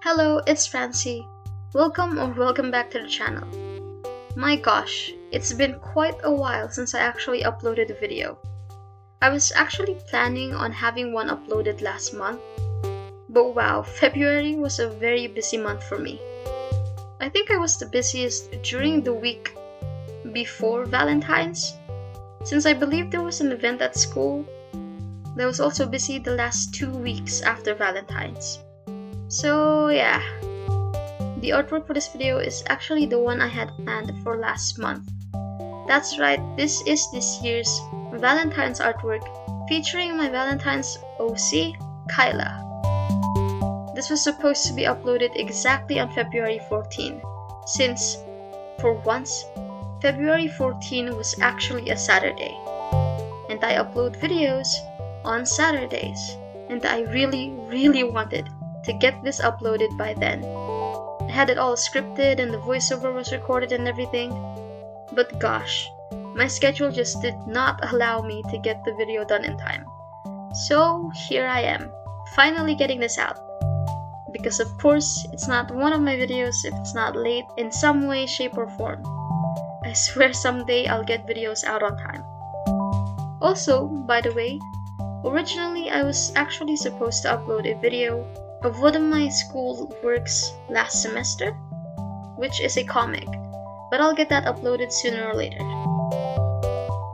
Hello, it's Fancy. Welcome back to the channel. My gosh, it's been quite a while since I actually uploaded a video. I was actually planning on having one uploaded last month, but wow, February was a very busy month for me. I think I was the busiest during the week before Valentines, since I believe there was an event at school that was also busy the last 2 weeks after Valentines. So yeah, the artwork for this video is actually the one I had planned for last month. That's right, this is this year's Valentine's artwork featuring my Valentine's OC, Kyla. This was supposed to be uploaded exactly on February 14, since, for once, February 14 was actually a Saturday. And I upload videos on Saturdays, and I really wanted to get this uploaded by then. I had it all scripted and the voiceover was recorded and everything, but gosh, my schedule just did not allow me to get the video done in time. So here I am, finally getting this out. Because of course, it's not one of my videos if it's not late in some way, shape or form. I swear someday I'll get videos out on time. Also, by the way, originally I was actually supposed to upload a video of one of my school works last semester, which is a comic, but I'll get that uploaded sooner or later.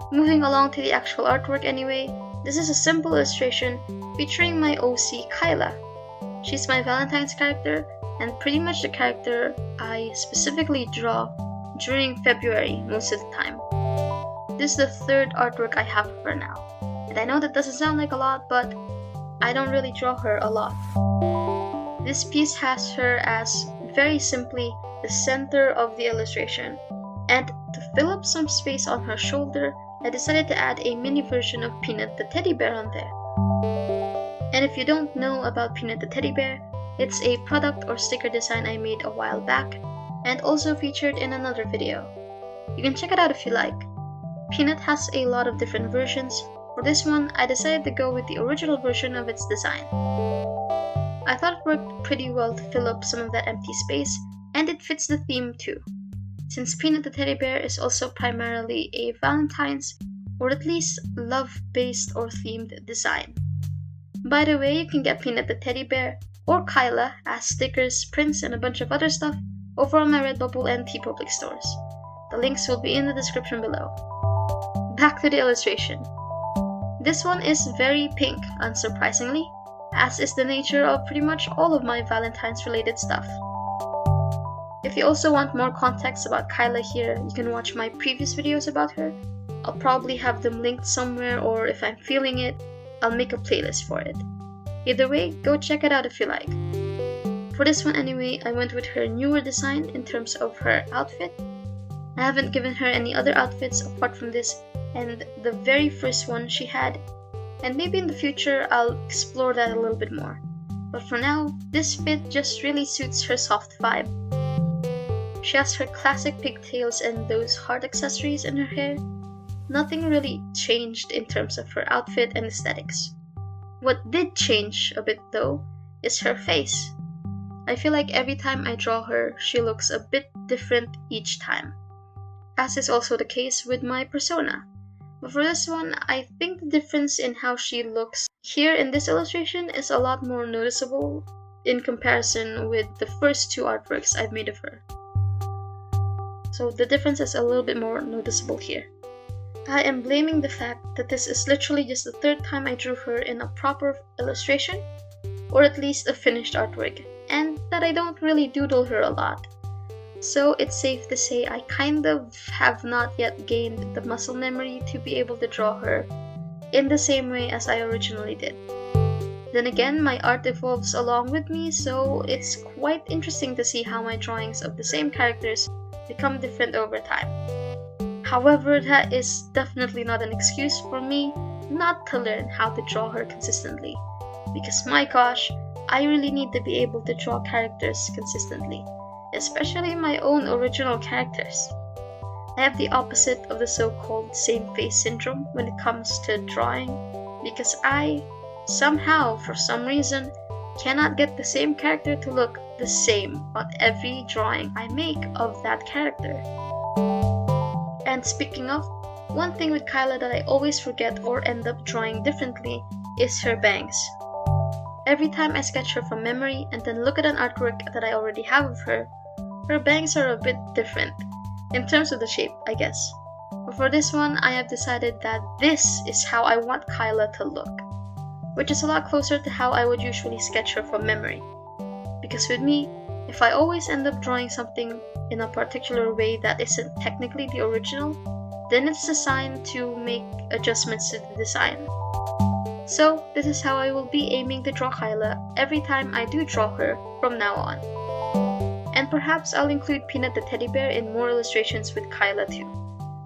Moving along to the actual artwork anyway, this is a simple illustration featuring my OC Kyla. She's my Valentine's character and pretty much the character I specifically draw during February most of the time. This is the third artwork I have of her now, and I know that doesn't sound like a lot, but I don't really draw her a lot. This piece has her as, very simply, the center of the illustration, and to fill up some space on her shoulder, I decided to add a mini version of Peanut the teddy bear on there. And if you don't know about Peanut the teddy bear, it's a product or sticker design I made a while back, and also featured in another video. You can check it out if you like. Peanut has a lot of different versions. For this one, I decided to go with the original version of its design. I thought it worked pretty well to fill up some of that empty space, and it fits the theme too, since Peanut the teddy bear is also primarily a Valentine's, or at least love-based or themed design. By the way, you can get Peanut the teddy bear or Kyla as stickers, prints, and a bunch of other stuff over on my Redbubble and TeePublic stores. The links will be in the description below. Back to the illustration. This one is very pink, unsurprisingly, as is the nature of pretty much all of my Valentine's related stuff. If you also want more context about Kyla here, you can watch my previous videos about her. I'll probably have them linked somewhere, or if I'm feeling it, I'll make a playlist for it. Either way, go check it out if you like. For this one anyway, I went with her newer design in terms of her outfit. I haven't given her any other outfits apart from this and the very first one she had, and maybe in the future I'll explore that a little bit more. But for now, this fit just really suits her soft vibe. She has her classic pigtails and those heart accessories in her hair. Nothing really changed in terms of her outfit and aesthetics. What did change a bit though is her face. I feel like every time I draw her, she looks a bit different each time, as is also the case with my persona. But for this one, I think the difference in how she looks here in this illustration is a lot more noticeable in comparison with the first two artworks I've made of her. So the difference is a little bit more noticeable here. I am blaming the fact that this is literally just the third time I drew her in a proper illustration, or at least a finished artwork, and that I don't really doodle her a lot. So it's safe to say I kind of have not yet gained the muscle memory to be able to draw her in the same way as I originally did. Then again, my art evolves along with me, so it's quite interesting to see how my drawings of the same characters become different over time. However, that is definitely not an excuse for me not to learn how to draw her consistently, because my gosh, I really need to be able to draw characters consistently, especially my own original characters. I have the opposite of the so-called same face syndrome when it comes to drawing, because I, somehow, for some reason, cannot get the same character to look the same on every drawing I make of that character. And speaking of, one thing with Kyla that I always forget or end up drawing differently is her bangs. Every time I sketch her from memory and then look at an artwork that I already have of her, her bangs are a bit different, in terms of the shape, I guess. But for this one, I have decided that this is how I want Kyla to look, which is a lot closer to how I would usually sketch her from memory. Because with me, if I always end up drawing something in a particular way that isn't technically the original, then it's a sign to make adjustments to the design. So this is how I will be aiming to draw Kyla every time I do draw her from now on. And perhaps I'll include Peanut the teddy bear in more illustrations with Kyla too.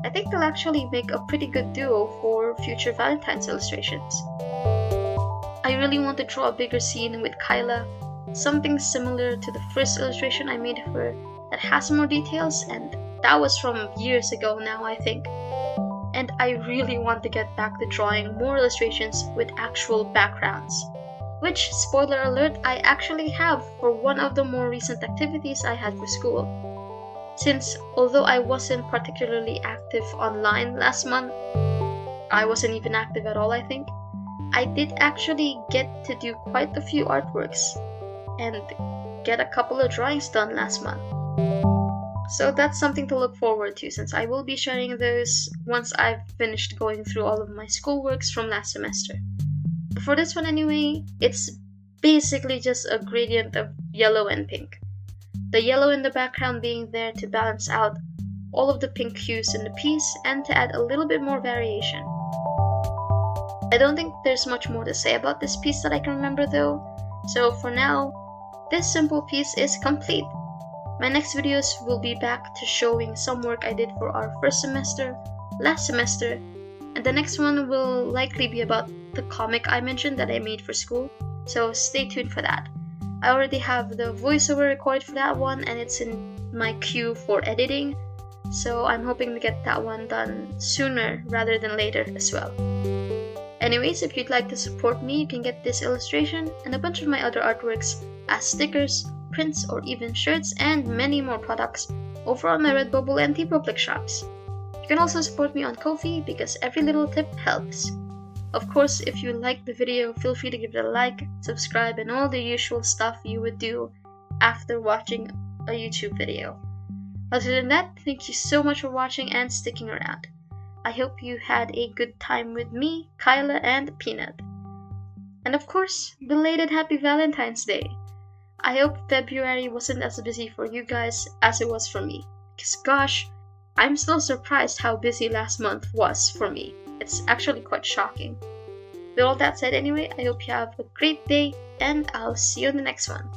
I think they'll actually make a pretty good duo for future Valentine's illustrations. I really want to draw a bigger scene with Kyla, something similar to the first illustration I made of her that has more details, and that was from years ago now, I think. And I really want to get back to drawing more illustrations with actual backgrounds, which, spoiler alert, I actually have for one of the more recent activities I had for school. Since although I wasn't particularly active online last month, I wasn't even active at all, I think, I did actually get to do quite a few artworks and get a couple of drawings done last month. So that's something to look forward to, since I will be sharing those once I've finished going through all of my schoolworks from last semester. But for this one anyway, it's basically just a gradient of yellow and pink. The yellow in the background being there to balance out all of the pink hues in the piece and to add a little bit more variation. I don't think there's much more to say about this piece that I can remember though, so for now, this simple piece is complete. My next videos will be back to showing some work I did for our first semester, last semester, and the next one will likely be about the comic I mentioned that I made for school, so stay tuned for that. I already have the voiceover recorded for that one and it's in my queue for editing, so I'm hoping to get that one done sooner rather than later as well. Anyways, if you'd like to support me, you can get this illustration and a bunch of my other artworks as stickers, prints, or even shirts, and many more products over on my Redbubble and TeePublic shops. You can also support me on Ko-fi because every little tip helps. Of course, if you liked the video, feel free to give it a like, subscribe, and all the usual stuff you would do after watching a YouTube video. Other than that, thank you so much for watching and sticking around. I hope you had a good time with me, Kyla, and Peanut. And of course, belated Happy Valentine's Day! I hope February wasn't as busy for you guys as it was for me, because gosh, I'm still surprised how busy last month was for me. It's actually quite shocking. With all that said anyway, I hope you have a great day, and I'll see you in the next one.